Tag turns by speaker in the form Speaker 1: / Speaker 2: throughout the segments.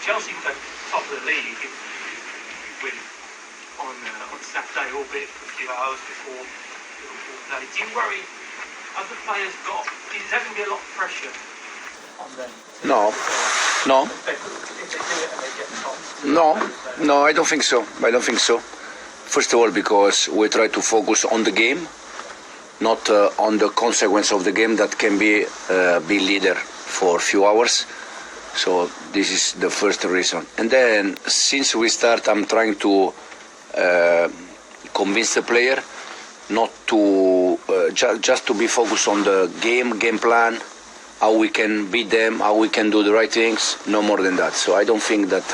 Speaker 1: Chelsea are top of the league. If win on Saturday, albeit a few hours before Liverpool play. Do you worry? Have the players got? Is there going to be a lot of pressure on them?
Speaker 2: No.
Speaker 1: If they do it and they get top.
Speaker 2: No, I don't think so. First of all, because we try to focus on the game, not on the consequence of the game that can be leader for a few hours. So this is the first reason. And then since we start, I'm trying to convince the player not to just to be focused on the game plan, how we can beat them, how we can do the right things, no more than that. So I don't think that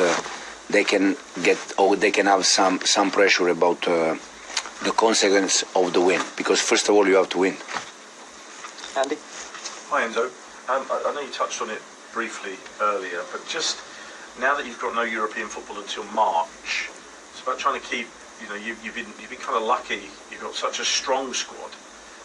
Speaker 2: they can get or they can have some pressure about the consequence of the win, because first of all you have to win.
Speaker 3: Andy?
Speaker 4: Hi Enzo. I know you touched on it briefly earlier, but just now that you've got no European football until March, it's about trying to keep. You've been kind of lucky. You've got such a strong squad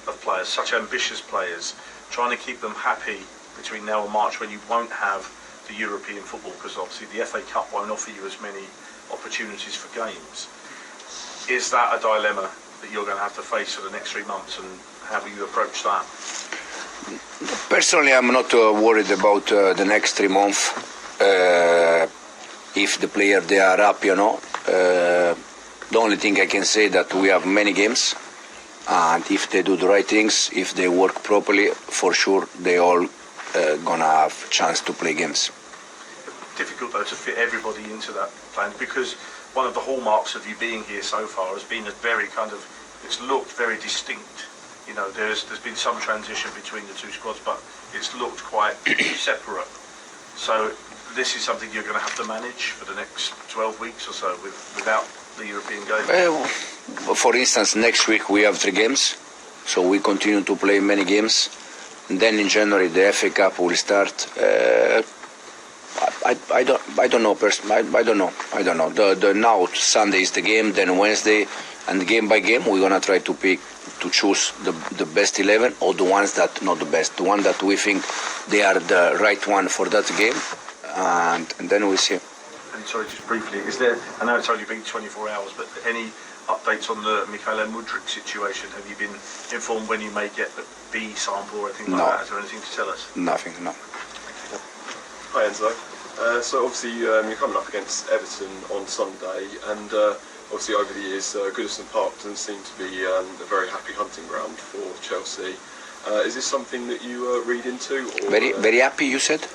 Speaker 4: of players, such ambitious players. Trying to keep them happy between now and March, when you won't have the European football, because obviously the FA Cup won't offer you as many opportunities for games. Is that a dilemma that you're going to have to face for the next 3 months, and how will you approach that?
Speaker 2: Personally, I'm not worried about the next 3 months. If the player they are up, the only thing I can say that we have many games, and if they do the right things, if they work properly, for sure they all gonna have chance to play games.
Speaker 4: Difficult though to fit everybody into that plan, because one of the hallmarks of you being here so far has been a very it's looked very distinct. There's been some transition between the two squads, but it's looked quite separate. So this is something you're going to have to manage for the next 12 weeks or so without the European game.
Speaker 2: For instance, next week we have 3 games, so we continue to play many games. And then in January the FA Cup will start. I don't know. I don't know. The now Sunday is the game, then Wednesday, and game by game we're gonna try to choose the best 11, or the ones that not the best, the one that we think they are the right one for that game, and then we see.
Speaker 4: And sorry, just briefly, is there? I know it's only been 24 hours, but any updates on the Mikhail Mudryk situation? Have you been informed when you may get the B sample or anything like that? Is there anything to tell us?
Speaker 2: Nothing, no.
Speaker 5: Hi Enzo. So obviously you're coming up against Everton on Sunday, and obviously over the years Goodison Park doesn't seem to be a very happy hunting ground for Chelsea. Is this something that you read into? Or,
Speaker 2: very happy, you said?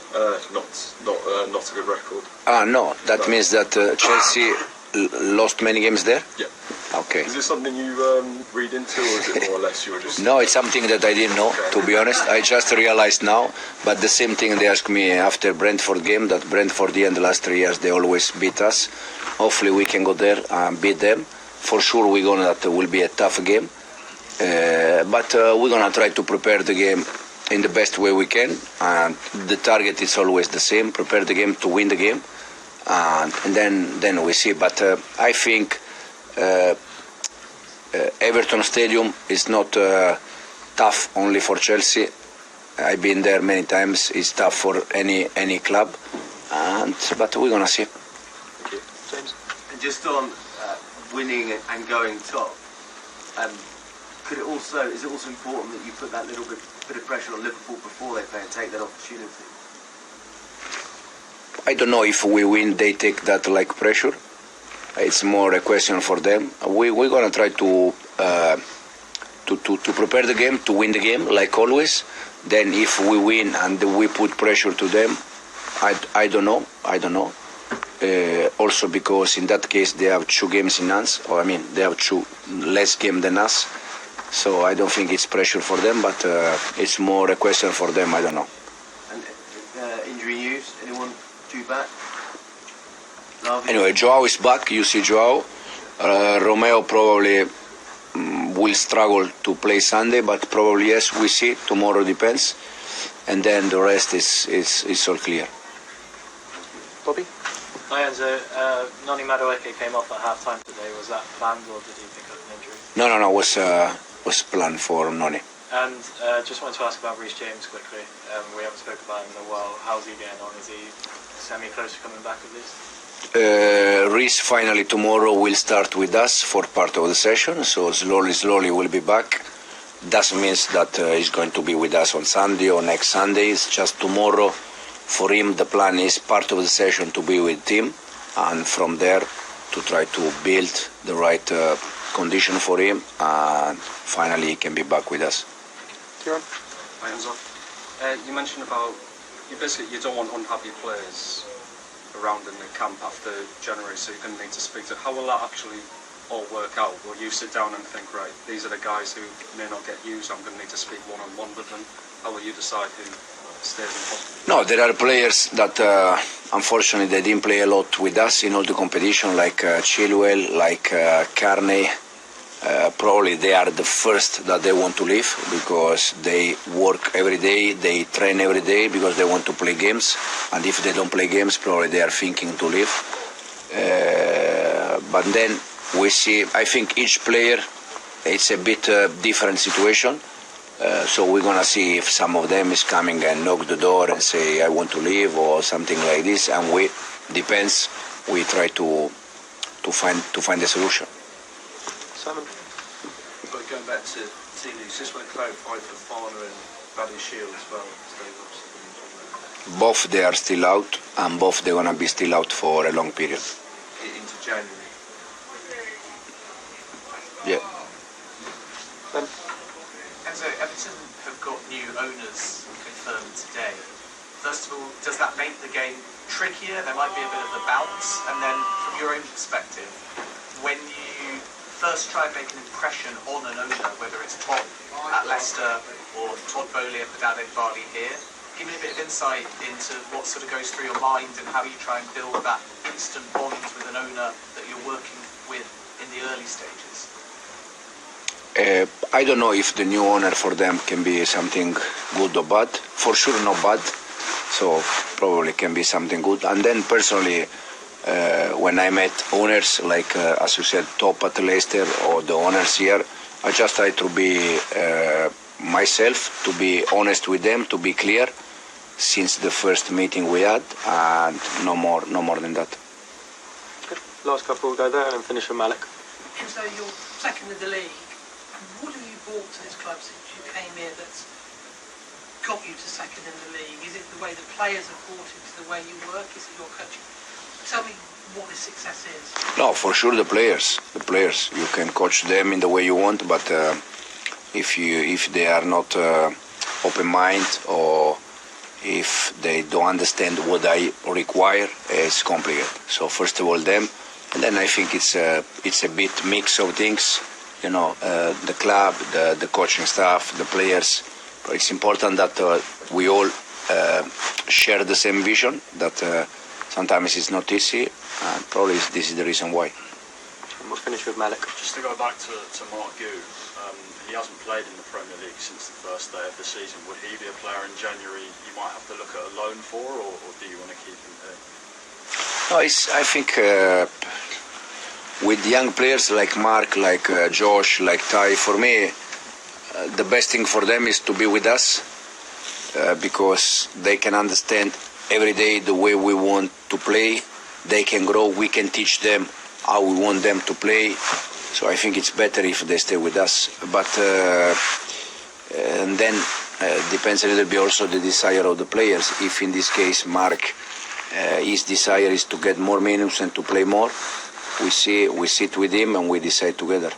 Speaker 5: Not a good record.
Speaker 2: No, that means that Chelsea lost many games there?
Speaker 5: Yeah.
Speaker 2: Okay.
Speaker 5: Is this something you read into, or is it more or less you're just...
Speaker 2: No, it's something that I didn't know, to be honest. I just realized now, but the same thing they asked me after Brentford game, that Brentford in the last 3 years they always beat us. Hopefully we can go there and beat them. For sure that will be a tough game. But we're going to try to prepare the game in the best way we can, and the target is always the same: prepare the game to win the game, and then we see. But I think Everton Stadium is not tough only for Chelsea. I've been there many times. It's tough for any club, but we're gonna see.
Speaker 3: Thank you. James? And just on winning and going top, is it also important that you put that little bit of pressure on Liverpool before they play and take that opportunity?
Speaker 2: I don't know if we win, they take that like pressure. It's more a question for them. We're gonna try to prepare the game, to win the game like always. Then if we win and we put pressure to them, I don't know. Also because in that case they have 2 games in hands, they have 2 less games than us. So I don't think it's pressure for them, but it's more a question for them. I don't know.
Speaker 3: And injury news? Anyone due back?
Speaker 2: Anyway, Joao is back. You see Joao. Romeo probably will struggle to play Sunday, but probably yes. We see. Tomorrow depends, and then the rest is all clear.
Speaker 3: Bobby?
Speaker 1: Hi Enzo. Noni Madueke came off at half-time today. Was that planned, or did he pick up an injury?
Speaker 2: No. Was planned for Noni.
Speaker 1: And just wanted to ask about Reece James quickly. We haven't spoken about him in a while. How's he getting on? Is he
Speaker 6: Sammy close to coming back at least?
Speaker 2: Reese finally tomorrow will start with us for part of the session, so slowly will be back. Doesn't mean that he's going to be with us on Sunday or next Sunday. It's just tomorrow. For him, the plan is part of the session to be with him, and from there to try to build the right condition for him, and finally he can be back with us.
Speaker 7: Kieran? Hi, Enzo. You mentioned about you don't want unhappy players around in the camp after January, so you're going to need to speak to. How will that actually all work out? Will you sit down and think, right, these are the guys who may not get used, I'm going to need to speak one-on-one with them? How will you decide who stays in hospital?
Speaker 2: No, there are players that unfortunately they didn't play a lot with us in all the competition, like Chilwell, like Carney. Probably they are the first that they want to leave because they work every day, they train every day because they want to play games, and if they don't play games, probably they are thinking to leave. But then we see, I think each player, it's a bit different situation. So we're gonna see if some of them is coming and knock the door and say I want to leave or something like this, and we try to find a solution.
Speaker 7: Simon?
Speaker 6: But going back to T-League, just want to clarify for Farner and Buddy Shield as well.
Speaker 2: Both they are still out, and both they're gonna be still out for a long period.
Speaker 6: Into January.
Speaker 2: Yeah.
Speaker 1: And so Everton have got new owners confirmed today. First of all, does that make the game trickier? There might be a bit of a bounce. And then from your own perspective, when you first try and make an impression on an owner, whether it's Todd at Leicester or Todd Bowley at Padade Bali here, give me a bit of insight into what sort of goes through your mind and how you try and build that instant bond with an owner that you're working with in the early stages.
Speaker 2: I don't know if the new owner for them can be something good or bad. For sure not bad, so probably can be something good. And then personally, when I met owners like, as you said, top at Leicester or the owners here, I just try to be myself, to be honest with them, to be clear since the first meeting we had, and no more than that.
Speaker 7: Good. Last couple will go there and finish with Malik.
Speaker 8: And so you're second in the league. What have you brought to this club since you came here that's got you to second in the league? Is it the way the players have brought into the way you work? Is it your coaching? Tell me what this success is.
Speaker 2: No, for sure the players. You can coach them in the way you want, but if they are not open mind or if they don't understand what I require, it's complicated. So first of all them, and then I think it's a bit mix of things. You know, the club, the coaching staff, the players. But it's important that we all share the same vision. That sometimes it's not easy, and probably this is the reason why.
Speaker 7: And we'll finish with Malik.
Speaker 9: Just to go back to Mark Gu, he hasn't played in the Premier League since the first day of the season. Would he be a player in January you might have to look at a loan for, or do you want to keep him here?
Speaker 2: No, I think with young players like Mark, like Josh, like Ty, for me, the best thing for them is to be with us because they can understand every day the way we want to play. They can grow, we can teach them how we want them to play. So I think it's better if they stay with us. But and then depends a little bit also the desire of the players. If in this case Mark, his desire is to get more minutes and to play more, we sit with him and we decide together.